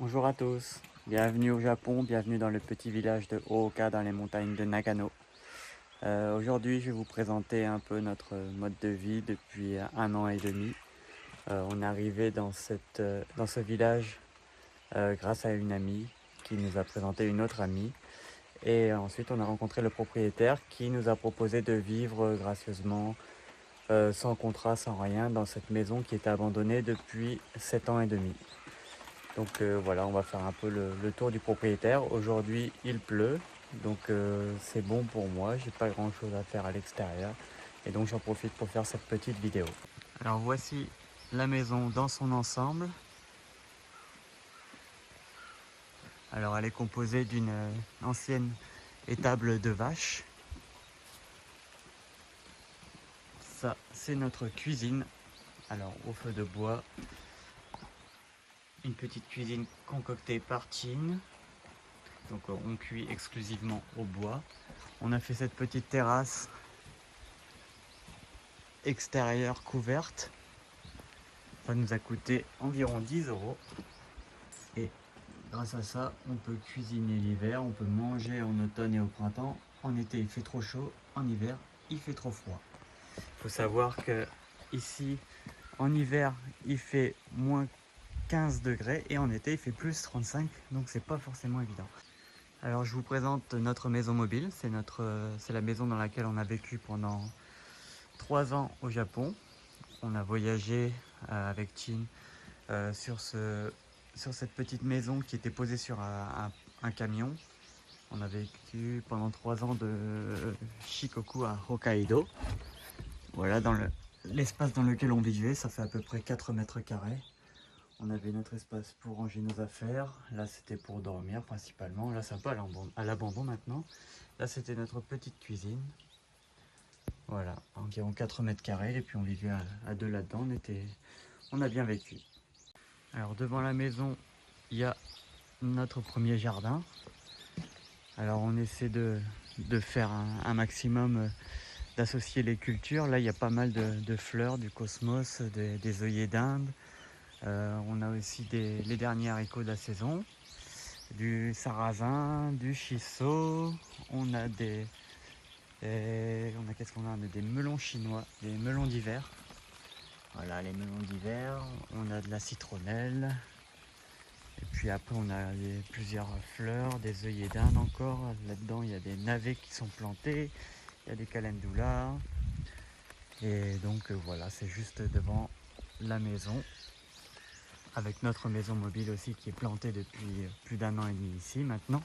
Bonjour à tous, bienvenue au Japon, bienvenue dans le petit village de Ooka dans les montagnes de Nagano. Aujourd'hui je vais vous présenter un peu notre mode de vie depuis 1 an et demi. On est arrivé dans ce village grâce à une amie qui nous a présenté une autre amie. Et ensuite on a rencontré le propriétaire qui nous a proposé de vivre gracieusement, sans contrat, sans rien, dans cette maison qui était abandonnée depuis 7 ans et demi. Donc voilà, on va faire un peu le tour du propriétaire. Aujourd'hui, il pleut, donc c'est bon pour moi. J'ai pas grand chose à faire à l'extérieur. Et donc j'en profite pour faire cette petite vidéo. Alors voici la maison dans son ensemble. Alors elle est composée d'une ancienne étable de vache. Ça, c'est notre cuisine. Alors au feu de bois, une petite cuisine concoctée par Chin. Donc on cuit exclusivement au bois. On a fait cette petite terrasse extérieure couverte. Ça nous a coûté environ 10 €. Et grâce à ça, on peut cuisiner l'hiver, on peut manger en automne et au printemps. En été, il fait trop chaud. En hiver, il fait trop froid. Il faut savoir que ici, en hiver, il fait moins 15 degrés et en été, il fait plus 35. Donc, c'est pas forcément évident. Alors, je vous présente notre maison mobile. C'est la maison dans laquelle on a vécu pendant 3 ans au Japon. On a voyagé avec Chin sur cette petite maison qui était posée sur un camion. On a vécu pendant 3 ans de Shikoku à Hokkaido. Voilà, dans l'espace dans lequel on vivait, ça fait à peu près 4 mètres carrés. On avait notre espace pour ranger nos affaires. Là, c'était pour dormir principalement. Là, c'est un peu à l'abandon maintenant. Là, c'était notre petite cuisine. Voilà, environ 4 mètres carrés. Et puis, on vivait à deux là-dedans. On a bien vécu. Alors, devant la maison, il y a notre premier jardin. Alors on essaie de faire un maximum, d'associer les cultures. Là il y a pas mal de fleurs, du cosmos, des œillets d'Inde. On a aussi les derniers haricots de la saison, du sarrasin, du shiso. On a qu'est-ce qu'on a? On a des melons chinois, des melons d'hiver. Voilà les melons d'hiver. On a de la citronnelle. Et puis après on a plusieurs fleurs, des œillets d'Inde encore. Là-dedans il y a des navets qui sont plantés, il y a des calendulas. Et donc voilà, c'est juste devant la maison. Avec notre maison mobile aussi qui est plantée depuis plus d'1 an et demi ici maintenant.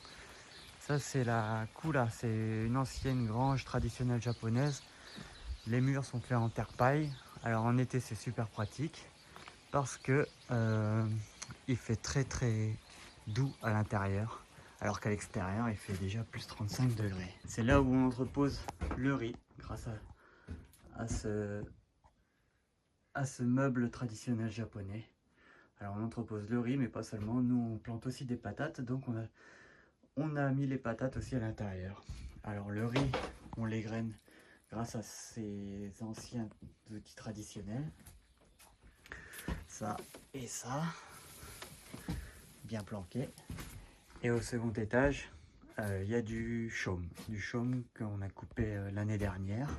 Ça c'est la kura, c'est une ancienne grange traditionnelle japonaise. Les murs sont faits en terre paille. Alors en été c'est super pratique parce que il fait très très doux à l'intérieur, alors qu'à l'extérieur il fait déjà plus 35 degrés. C'est là où on entrepose le riz grâce à ce meuble traditionnel japonais. Alors on entrepose le riz mais pas seulement, nous on plante aussi des patates, donc on a mis les patates aussi à l'intérieur. Alors le riz, on l'égrène grâce à ces anciens outils traditionnels. Ça et ça, bien planqué. Et au second étage, il y a du chaume qu'on a coupé l'année dernière.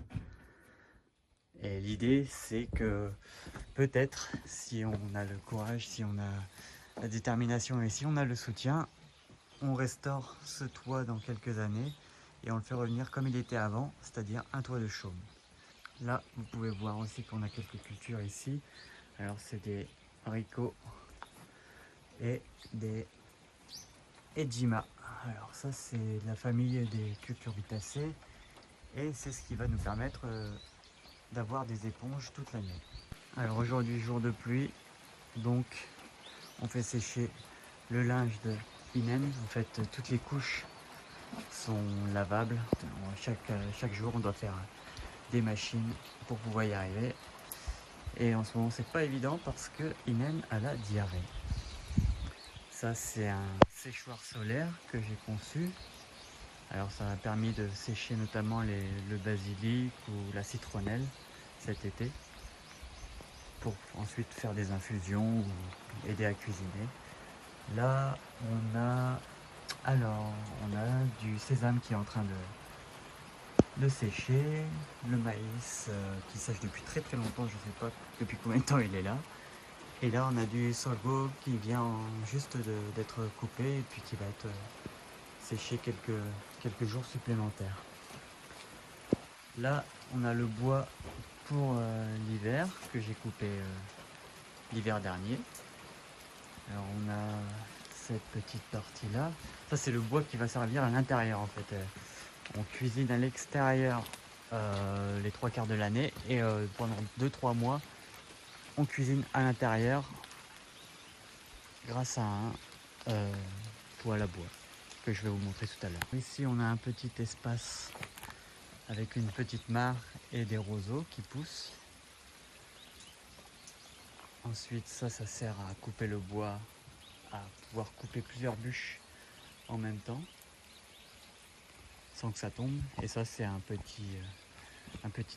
Et l'idée c'est que peut-être, si on a le courage, si on a la détermination et si on a le soutien, on restaure ce toit dans quelques années et on le fait revenir comme il était avant, c'est-à-dire un toit de chaume. Là, vous pouvez voir aussi qu'on a quelques cultures ici. Alors c'est des haricots et des ejima. Alors ça c'est de la famille des cucurbitacées et c'est ce qui va nous permettre d'avoir des éponges toute l'année. Alors aujourd'hui jour de pluie, donc on fait sécher le linge de Inen. En fait toutes les couches sont lavables. Chaque jour on doit faire des machines pour pouvoir y arriver. Et en ce moment c'est pas évident parce que Inen a la diarrhée. Ça c'est un séchoir solaire que j'ai conçu. Alors ça m'a permis de sécher notamment le basilic ou la citronnelle cet été pour ensuite faire des infusions ou aider à cuisiner. Là, on a du sésame qui est en train de sécher, le maïs qui sèche depuis très très longtemps, je ne sais pas depuis combien de temps il est là. Et là, on a du sorgho qui vient juste d'être coupé et puis qui va être séché quelques jours supplémentaires. Là, on a le bois pour l'hiver que j'ai coupé l'hiver dernier. Alors on a cette petite partie là. Ça c'est le bois qui va servir à l'intérieur en fait. On cuisine à l'extérieur les 3/4 de l'année et pendant 2-3 mois on cuisine à l'intérieur grâce à un poêle à bois que je vais vous montrer tout à l'heure. Ici on a un petit espace avec une petite mare et des roseaux qui poussent. Ensuite ça sert à couper le bois, à pouvoir couper plusieurs bûches en même temps sans que ça tombe. Et ça c'est un petit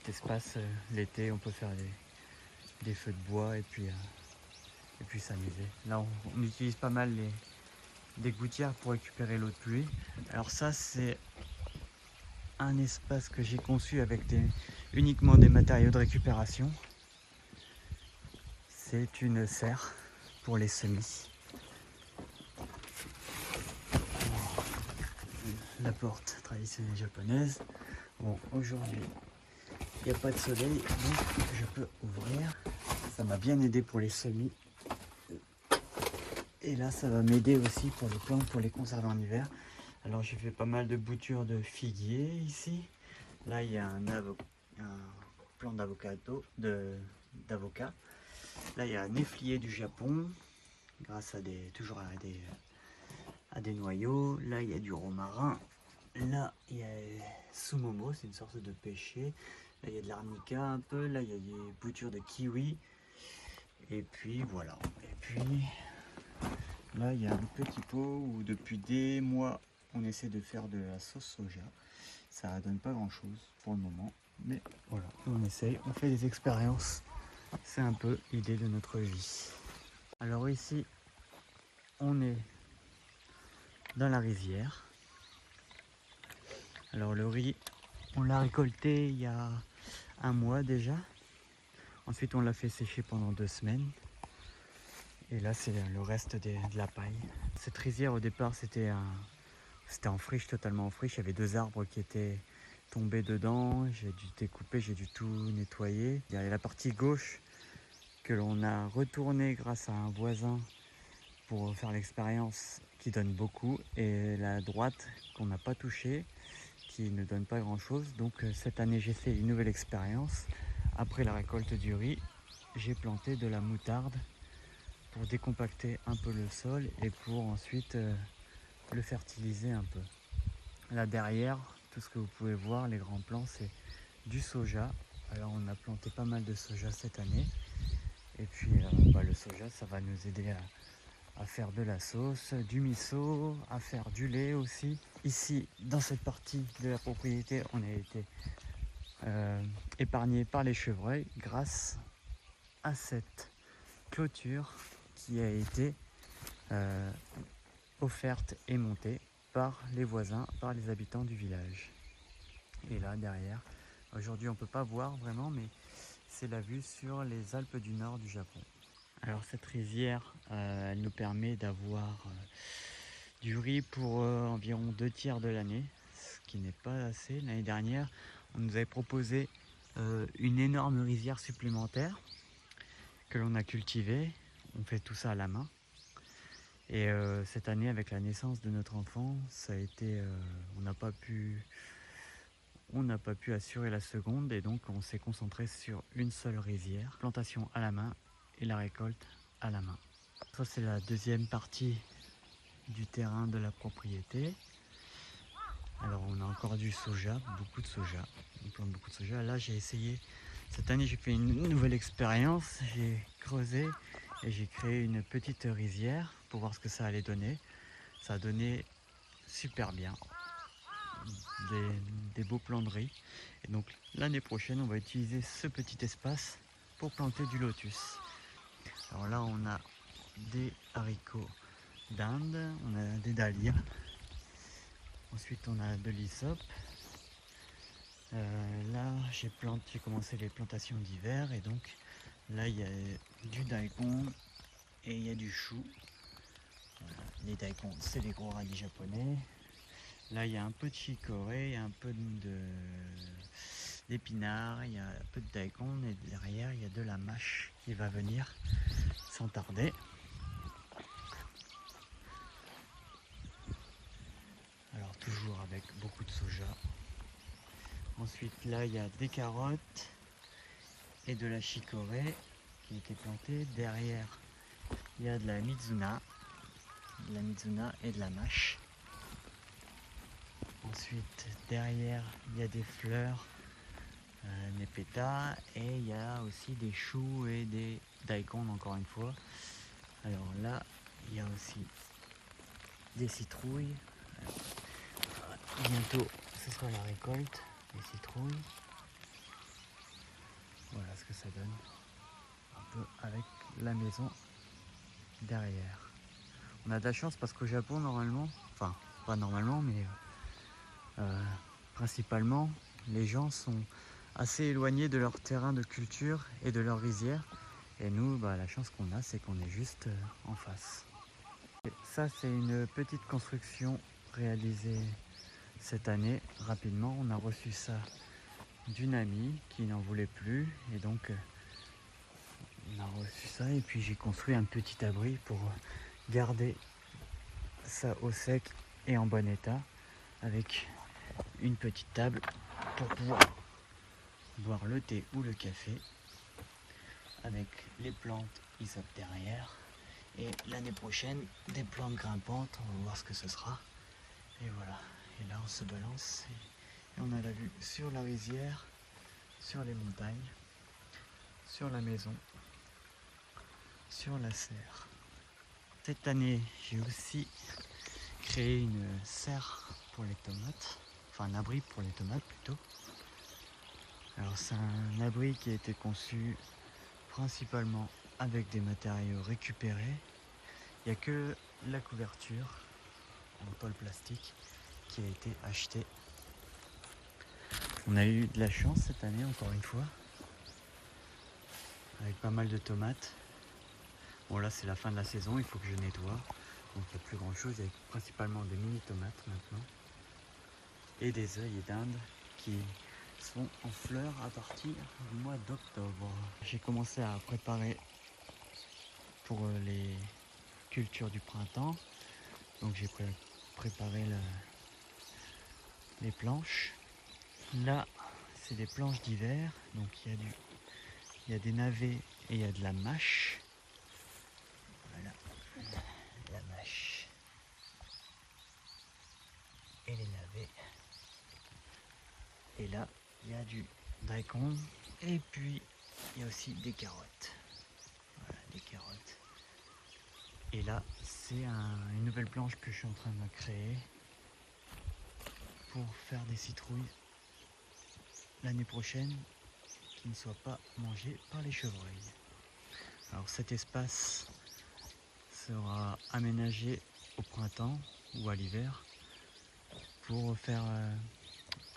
espace l'été, on peut faire des feux de bois et puis s'amuser. Là on utilise pas mal des gouttières pour récupérer l'eau de pluie. Alors ça c'est un espace que j'ai conçu avec uniquement des matériaux de récupération. C'est une serre pour les semis. La porte traditionnelle japonaise. Bon, aujourd'hui il n'y a pas de soleil donc je peux ouvrir. Ça m'a bien aidé pour les semis. Et là ça va m'aider aussi pour les plantes, pour les conserver en hiver. Alors j'ai fait pas mal de boutures de figuier ici. Là il y a un plant d'avocat. Là il y a un néflier du Japon, grâce à toujours à des noyaux. Là il y a du romarin. Là il y a sumomo, c'est une sorte de pêcher. Là il y a de l'arnica un peu. Là il y a des boutures de kiwi. Et puis voilà. Et puis là il y a un petit pot où depuis des mois on essaie de faire de la sauce soja. Ça donne pas grand chose pour le moment. Mais voilà, on essaye, on fait des expériences. C'est un peu l'idée de notre vie. Alors ici, on est dans la rizière. Alors le riz, on l'a récolté il y a un mois déjà. Ensuite, on l'a fait sécher pendant 2 semaines. Et là, c'est le reste de la paille. Cette rizière, au départ, c'était en friche, totalement en friche. Il y avait 2 arbres qui étaient tombés dedans. J'ai dû découper, j'ai dû tout nettoyer. Il y a la partie gauche que l'on a retournée grâce à un voisin pour faire l'expérience qui donne beaucoup. Et la droite qu'on n'a pas touchée, qui ne donne pas grand chose. Donc cette année, j'ai fait une nouvelle expérience. Après la récolte du riz, j'ai planté de la moutarde pour décompacter un peu le sol et pour ensuite le fertiliser un peu. Là derrière, tout ce que vous pouvez voir, les grands plants, c'est du soja. Alors on a planté pas mal de soja cette année. Et puis le soja, ça va nous aider à faire de la sauce, du miso, à faire du lait aussi. Ici, dans cette partie de la propriété, on a été épargné par les chevreuils grâce à cette clôture qui a été offerte et montée par les voisins, par les habitants du village. Et là derrière, aujourd'hui on ne peut pas voir vraiment, mais c'est la vue sur les Alpes du Nord du Japon. Alors cette rizière, elle nous permet d'avoir du riz pour environ 2/3 de l'année, ce qui n'est pas assez. L'année dernière, on nous avait proposé une énorme rizière supplémentaire que l'on a cultivée. On fait tout ça à la main. Et cette année, avec la naissance de notre enfant, ça a été, on n'a pas pu assurer la seconde et donc on s'est concentré sur une seule rizière, plantation à la main et la récolte à la main. Ça c'est la deuxième partie du terrain de la propriété. Alors on a encore du soja, beaucoup de soja, on plante beaucoup de soja. Là j'ai essayé, cette année j'ai fait une nouvelle expérience, j'ai creusé et j'ai créé une petite rizière pour voir ce que ça allait donner. Ça a donné super bien, des beaux plants de riz. Et donc l'année prochaine on va utiliser ce petit espace pour planter du lotus. Alors là on a des haricots d'Inde, on a des dahlias. Ensuite on a de l'hysope. Là j'ai commencé les plantations d'hiver et donc là il y a du daikon et il y a du chou. Voilà. Les daikons c'est les gros radis japonais. Là il y a un peu de chicorée, il y a un peu d'épinards, il y a un peu de daikon et derrière il y a de la mâche qui va venir sans tarder. Alors toujours avec beaucoup de soja. Ensuite là il y a des carottes et de la chicorée qui a été plantée. Derrière il y a de la mizuna et de la mâche. Ensuite derrière il y a des fleurs, nepeta, et il y a aussi des choux et des daikon encore une fois. Alors là il y a aussi des citrouilles. Alors, bientôt ce sera la récolte des citrouilles. Voilà ce que ça donne un peu avec la maison derrière. On a de la chance parce qu'au Japon normalement, enfin pas normalement mais principalement les gens sont assez éloignés de leur terrain de culture et de leur rizière, et nous la chance qu'on a c'est qu'on est juste en face. Et ça c'est une petite construction réalisée cette année rapidement. On a reçu ça d'une amie qui n'en voulait plus et donc on a reçu ça et puis j'ai construit un petit abri pour garder ça au sec et en bon état avec une petite table pour pouvoir boire le thé ou le café avec les plantes hysope derrière et l'année prochaine des plantes grimpantes. On va voir ce que ce sera et voilà. Et là on se balance et on a la vue sur la rizière, sur les montagnes, sur la maison, sur la serre. Cette année j'ai aussi créé une serre pour les tomates, enfin un abri pour les tomates plutôt. Alors c'est un abri qui a été conçu principalement avec des matériaux récupérés. Il n'y a que la couverture en tôle plastique qui a été achetée. On a eu de la chance cette année encore une fois, avec pas mal de tomates. Bon là c'est la fin de la saison, il faut que je nettoie. Donc il n'y a plus grand chose, il y a principalement des mini tomates maintenant. Et des œillets d'Inde qui sont en fleurs à partir du mois d'octobre. J'ai commencé à préparer pour les cultures du printemps. Donc j'ai préparé les planches. Là c'est des planches d'hiver. Donc il y a des navets et il y a de la mâche. Voilà, la mâche et les navets. Et là il y a du daikon et puis il y a aussi des carottes. Voilà, des carottes. Et là c'est une nouvelle planche que je suis en train de créer pour faire des citrouilles l'année prochaine qui ne soient pas mangées par les chevreuils. Alors cet espace sera aménagé au printemps ou à l'hiver pour faire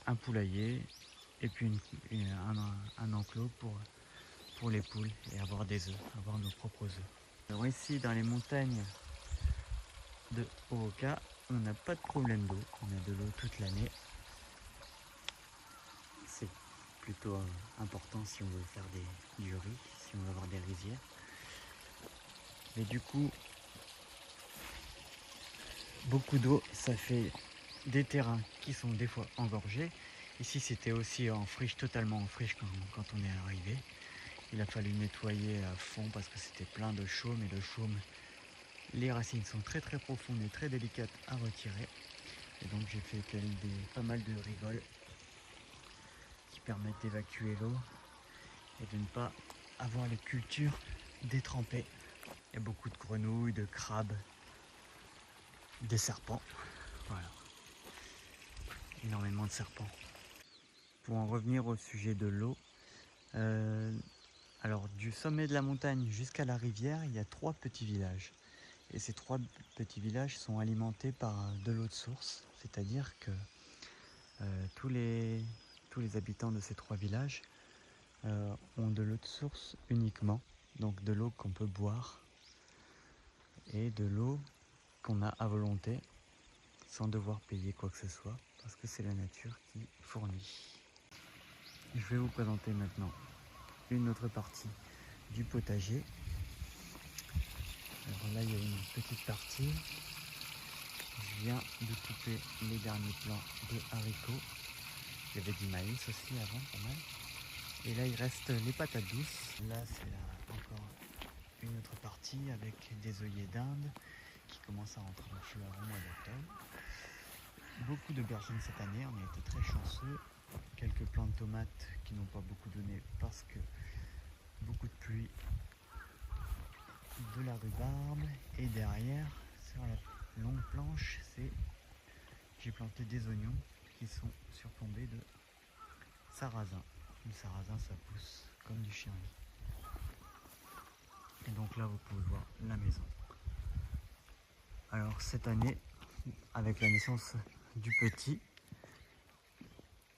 un poulailler et puis un enclos pour les poules et avoir des œufs, avoir nos propres œufs. Alors ici dans les montagnes de Oroka, on n'a pas de problème d'eau, on a de l'eau toute l'année. C'est plutôt important si on veut faire du riz, si on veut avoir des rizières. Mais du coup, beaucoup d'eau, ça fait des terrains qui sont des fois engorgés. Ici c'était aussi en friche, totalement en friche quand on est arrivé. Il a fallu nettoyer à fond parce que c'était plein de chaume, et le chaume, les racines sont très très profondes et très délicates à retirer. Et donc j'ai fait pas mal de rigoles qui permettent d'évacuer l'eau et de ne pas avoir les cultures détrempées. Il y a beaucoup de grenouilles, de crabes, des serpents. Voilà. Énormément de serpents. Pour en revenir au sujet de l'eau, alors du sommet de la montagne jusqu'à la rivière, il y a 3 petits villages. Et ces 3 petits villages sont alimentés par de l'eau de source, c'est-à-dire que tous les habitants de ces 3 villages ont de l'eau de source uniquement, donc de l'eau qu'on peut boire et de l'eau qu'on a à volonté sans devoir payer quoi que ce soit parce que c'est la nature qui fournit. Je vais vous présenter maintenant une autre partie du potager. Alors là il y a une petite partie. Je viens de couper les derniers plants de haricots. Il y avait du maïs aussi avant, pas mal. Et là il reste les patates douces. Là c'est encore une autre partie avec des œillets d'Inde qui commencent à rentrer en fleurs au mois d'octobre. Beaucoup d'aubergines cette année, on a été très chanceux. Quelques plants de tomates qui n'ont pas beaucoup donné parce que beaucoup de pluie, de la rhubarbe, et derrière sur la longue planche j'ai planté des oignons qui sont surtombés de sarrasin. Le sarrasin ça pousse comme du chien. Et donc là vous pouvez voir la maison. Alors cette année, avec la naissance du petit,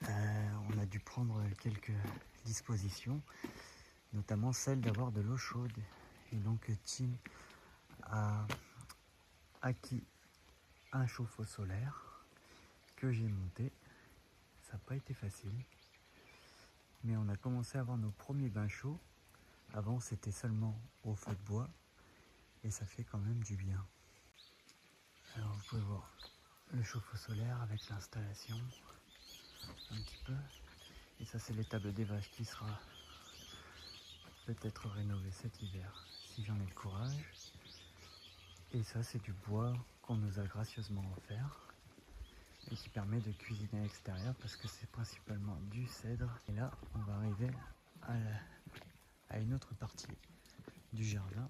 on a dû prendre quelques dispositions, notamment celle d'avoir de l'eau chaude. Et donc Tim a acquis un chauffe-eau solaire que j'ai monté. Ça n'a pas été facile, mais on a commencé à avoir nos premiers bains chauds. Avant c'était seulement au feu de bois et ça fait quand même du bien. Alors vous pouvez voir le chauffe-eau solaire avec l'installation un petit peu. Et ça c'est l'étable des vaches qui sera peut-être rénovée cet hiver si j'en ai le courage. Et ça c'est du bois qu'on nous a gracieusement offert et qui permet de cuisiner à l'extérieur parce que c'est principalement du cèdre. Et là on va arriver à une autre partie du jardin.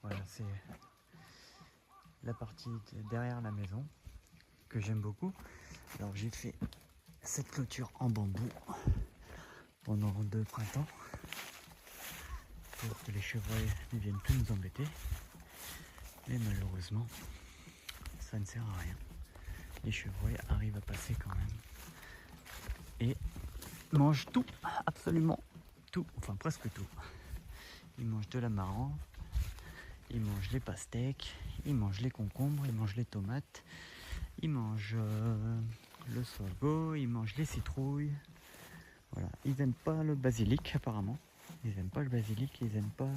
Voilà, c'est la partie derrière la maison que j'aime beaucoup. Alors j'ai fait cette clôture en bambou pendant 2 printemps pour que les chevreuils ne viennent plus nous embêter. Mais malheureusement, ça ne sert à rien. Les chevreuils arrivent à passer quand même et mangent tout, absolument tout, enfin presque tout. Ils mangent de l'amarante, ils mangent les pastèques, ils mangent les concombres, ils mangent les tomates, ils mangent le sorgho, ils mangent les citrouilles. Voilà, ils n'aiment pas le basilic apparemment. Ils n'aiment pas le basilic, ils n'aiment pas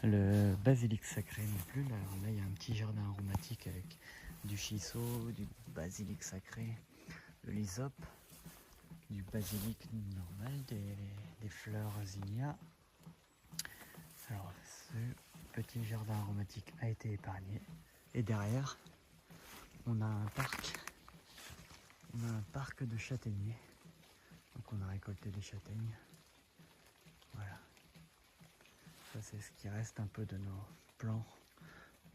le basilic sacré non plus. Là il y a un petit jardin aromatique avec du shiso, du basilic sacré, le lysope, du basilic normal, des fleurs zinnia. Alors ce petit jardin aromatique a été épargné. Et derrière, on a un parc de châtaigniers. Donc on a récolté des châtaignes. Voilà. Ça c'est ce qui reste un peu de nos plants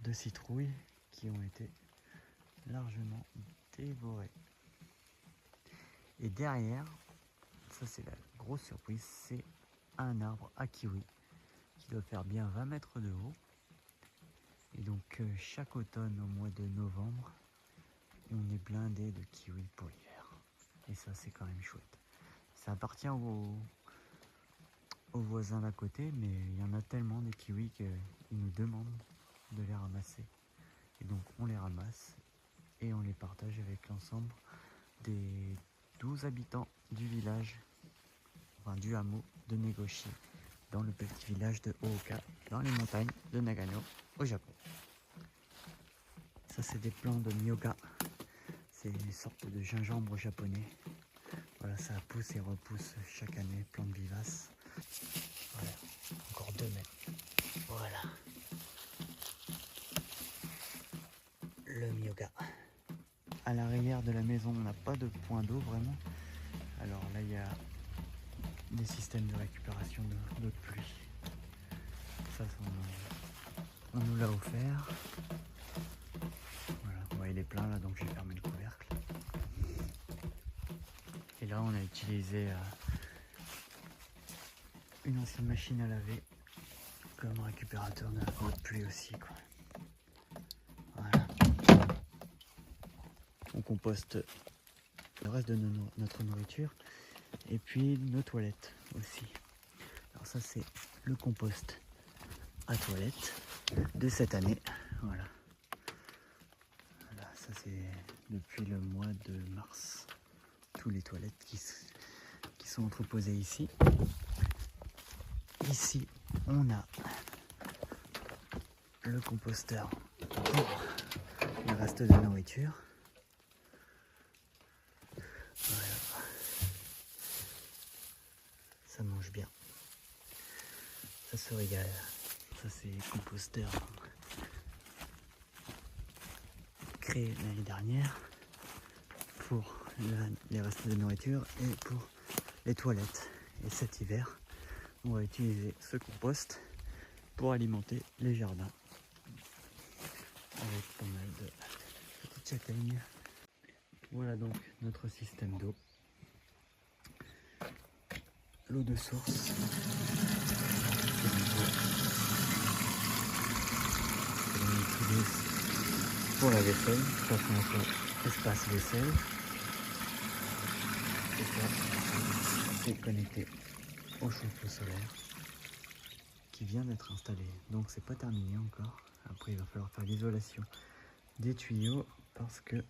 de citrouilles qui ont été largement dévorés. Et derrière, ça c'est la grosse surprise, c'est un arbre à kiwi qui doit faire bien 20 mètres de haut. Et donc chaque automne au mois de novembre, on est blindé de kiwis pour l'hiver. Et ça c'est quand même chouette. Ça appartient aux voisins d'à côté, mais il y en a tellement des kiwis qu'ils nous demandent de les ramasser. Et donc on les ramasse et on les partage avec l'ensemble des 12 habitants du village, enfin du hameau de Negoshi, dans le petit village de Ooka, dans les montagnes de Nagano, au Japon. Ça c'est des plants de myoga, c'est une sorte de gingembre japonais. Voilà, ça pousse et repousse chaque année, plante vivace. Voilà, encore 2 mètres. Voilà. Le myoga. À l'arrière de la maison, on n'a pas de point d'eau vraiment. Alors là, il y a des systèmes de récupération d'eau de pluie. Ça, on nous l'a offert. Voilà, vous voyez, il est plein là, donc j'ai fermé le couvercle. Et là, on a utilisé une ancienne machine à laver comme récupérateur d'eau de pluie aussi, quoi. composte le reste de notre nourriture et puis nos toilettes aussi. Alors ça c'est le compost à toilettes de cette année. Voilà. Voilà, ça c'est depuis le mois de mars. Tous les toilettes qui sont entreposées ici. Ici on a le composteur pour le reste de nourriture. Voilà. Ça mange bien. Ça se régale. Ça c'est composteur créé l'année dernière pour les restes de nourriture et pour les toilettes. Et cet hiver, on va utiliser ce compost pour alimenter les jardins. Avec pas mal de petites châtaignes. Voilà donc notre système d'eau. L'eau de source. Que l'on utilise pour la vaisselle, parce qu'on a espace vaisselle. Et ça, c'est connecté au chauffe-eau solaire qui vient d'être installé. Donc c'est pas terminé encore. Après il va falloir faire l'isolation des tuyaux parce que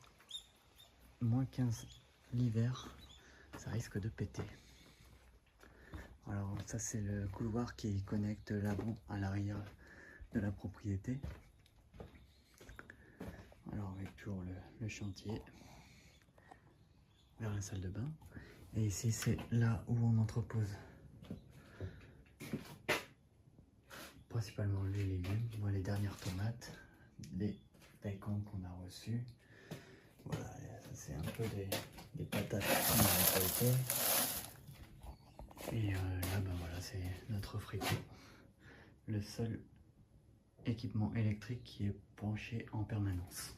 moins 15 l'hiver, ça risque de péter. Alors ça c'est le couloir qui connecte l'avant à l'arrière de la propriété. Alors avec toujours le chantier vers la salle de bain. Et ici c'est là où on entrepose principalement les légumes, moi, les dernières tomates, les daikons qu'on a reçus. Voilà, ça c'est un peu des patates qu'on a récoltées. Et là ben voilà, c'est notre frigo. Le seul équipement électrique qui est branché en permanence.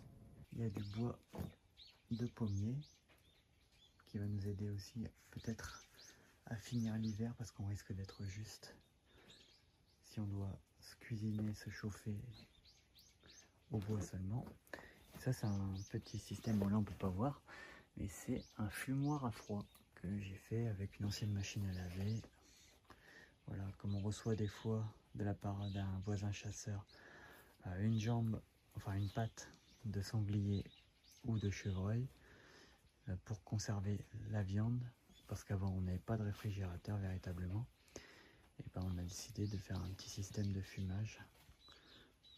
Il y a du bois de pommier qui va nous aider aussi peut-être à finir l'hiver parce qu'on risque d'être juste si on doit se cuisiner, se chauffer au bois seulement. Et ça c'est un petit système, bon là on peut pas voir, mais c'est un fumoir à froid que j'ai fait avec une ancienne machine à laver. Voilà, comme on reçoit des fois de la part d'un voisin chasseur une jambe, enfin une patte de sanglier ou de chevreuil pour conserver la viande, parce qu'avant on n'avait pas de réfrigérateur véritablement, et ben on a décidé de faire un petit système de fumage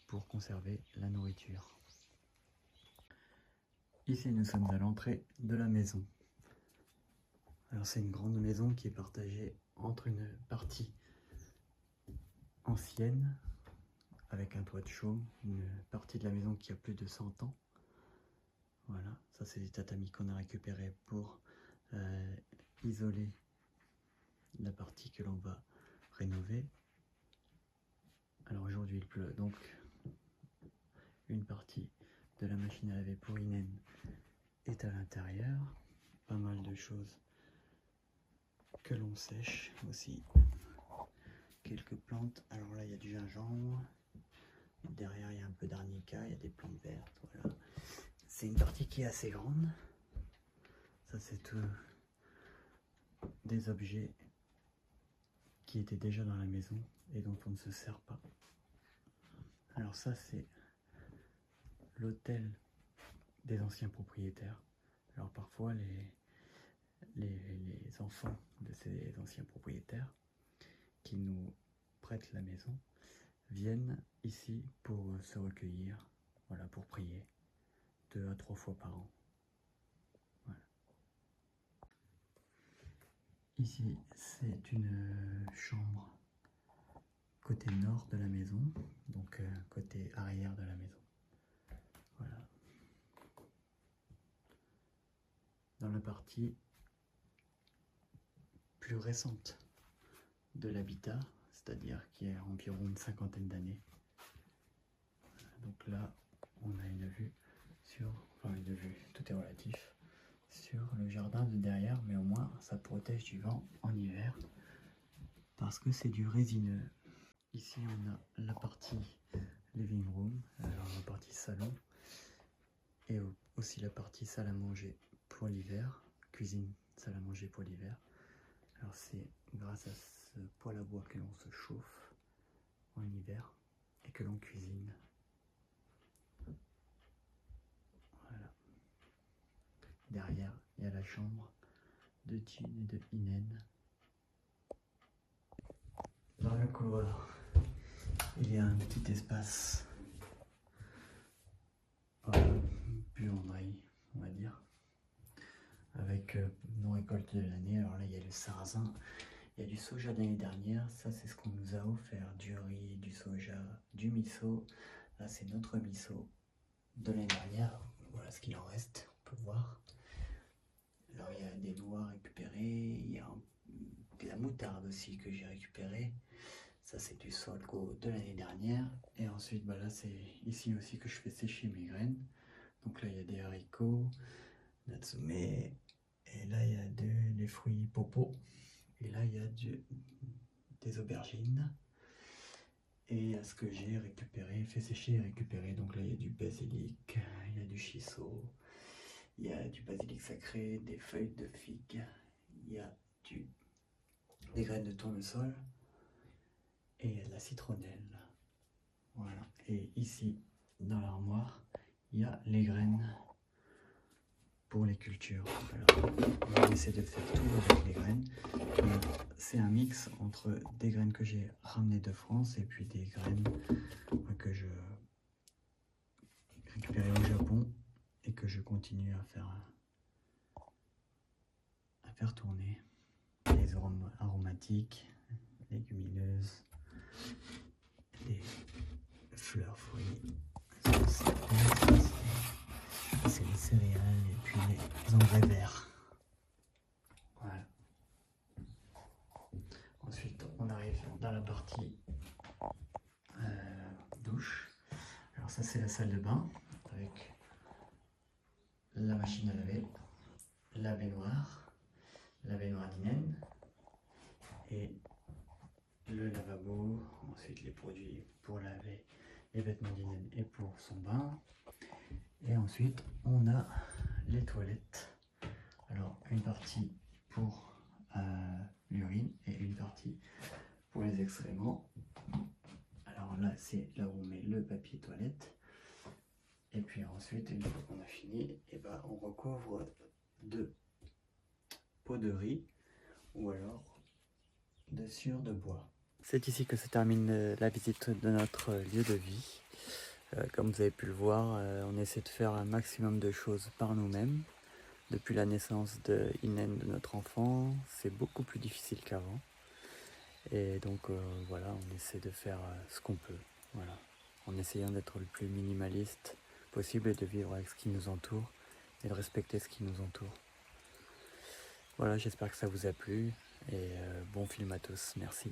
pour conserver la nourriture. Ici nous sommes à l'entrée de la maison. Alors c'est une grande maison qui est partagée entre une partie ancienne avec un toit de chaume, une partie de la maison qui a plus de 100 ans. Voilà, ça c'est des tatamis qu'on a récupérés pour isoler la partie que l'on va rénover. Alors aujourd'hui il pleut, donc une partie de la machine à laver pour Inen est à l'intérieur. Pas mal de choses que l'on sèche aussi. Quelques plantes, alors là il y a du gingembre, derrière il y a un peu d'arnica, il y a des plantes vertes, voilà. C'est une partie qui est assez grande. Ça c'est tout des objets qui étaient déjà dans la maison et dont on ne se sert pas. Alors ça c'est l'hôtel des anciens propriétaires. Alors parfois les enfants de ces anciens propriétaires qui nous prêtent la maison viennent ici pour se recueillir, voilà, pour prier 2 à 3 fois par an. Voilà. Ici c'est une chambre côté nord de la maison, donc côté arrière de la maison. Voilà. Dans la partie plus récente de l'habitat, c'est-à-dire qui est environ une cinquantaine d'années. Donc là, on a une vue sur, enfin une vue, tout est relatif, sur le jardin de derrière, mais au moins ça protège du vent en hiver, parce que c'est du résineux. Ici on a la partie living room, alors la partie salon, et au aussi la partie salle à manger pour l'hiver, cuisine, salle à manger pour l'hiver. Alors c'est grâce à ce poêle à bois que l'on se chauffe en hiver et que l'on cuisine. Voilà. Derrière, il y a la chambre de Jean et de Inen. Dans le couloir, il y a un petit espace buanderie, on va dire, avec nos récoltes de l'année. Alors là, il y a le sarrasin, il y a du soja de l'année dernière. Ça, c'est ce qu'on nous a offert, du riz, du soja, du miso. Là, c'est notre miso de l'année dernière. Voilà ce qu'il en reste, on peut voir. Alors, il y a des noix récupérées, il y a de la moutarde aussi que j'ai récupérée. Ça, c'est du sorgho de l'année dernière. Et ensuite, là, c'est ici aussi que je fais sécher mes graines. Donc là, il y a des haricots, natsume, et là, il y a des fruits popo. Et là, il y a des aubergines. Et à ce que j'ai récupéré, fait sécher et récupéré. Donc là, il y a du basilic, il y a du shiso, il y a du basilic sacré, des feuilles de figue, il y a des graines de tournesol et il y a de la citronnelle. Voilà. Et ici, dans l'armoire, il y a les graines pour les cultures. Alors, on va essayer de faire tout avec les graines. C'est un mix entre des graines que j'ai ramenées de France et puis des graines que je récupérais au Japon et que je continue à faire tourner. Les aromatiques, légumineuses, des fleurs, fruits. C'est les céréales et puis les engrais verts. Voilà. Ensuite, on arrive dans la partie douche. Alors ça, c'est la salle de bain avec la machine à laver, la baignoire d'Inen et le lavabo. Ensuite, les produits pour laver les vêtements d'Inen et pour son bain. Et ensuite, on a les toilettes. Alors, une partie pour l'urine et une partie pour les excréments. Alors là, c'est là où on met le papier toilette. Et puis ensuite, une fois qu'on a fini, on recouvre de pots de riz ou alors de sciure de bois. C'est ici que se termine la visite de notre lieu de vie. Comme vous avez pu le voir, on essaie de faire un maximum de choses par nous-mêmes. Depuis la naissance de Inen, de notre enfant, c'est beaucoup plus difficile qu'avant. Et donc voilà, on essaie de faire ce qu'on peut, voilà, en essayant d'être le plus minimaliste possible et de vivre avec ce qui nous entoure et de respecter ce qui nous entoure. Voilà, j'espère que ça vous a plu et bon film à tous, merci.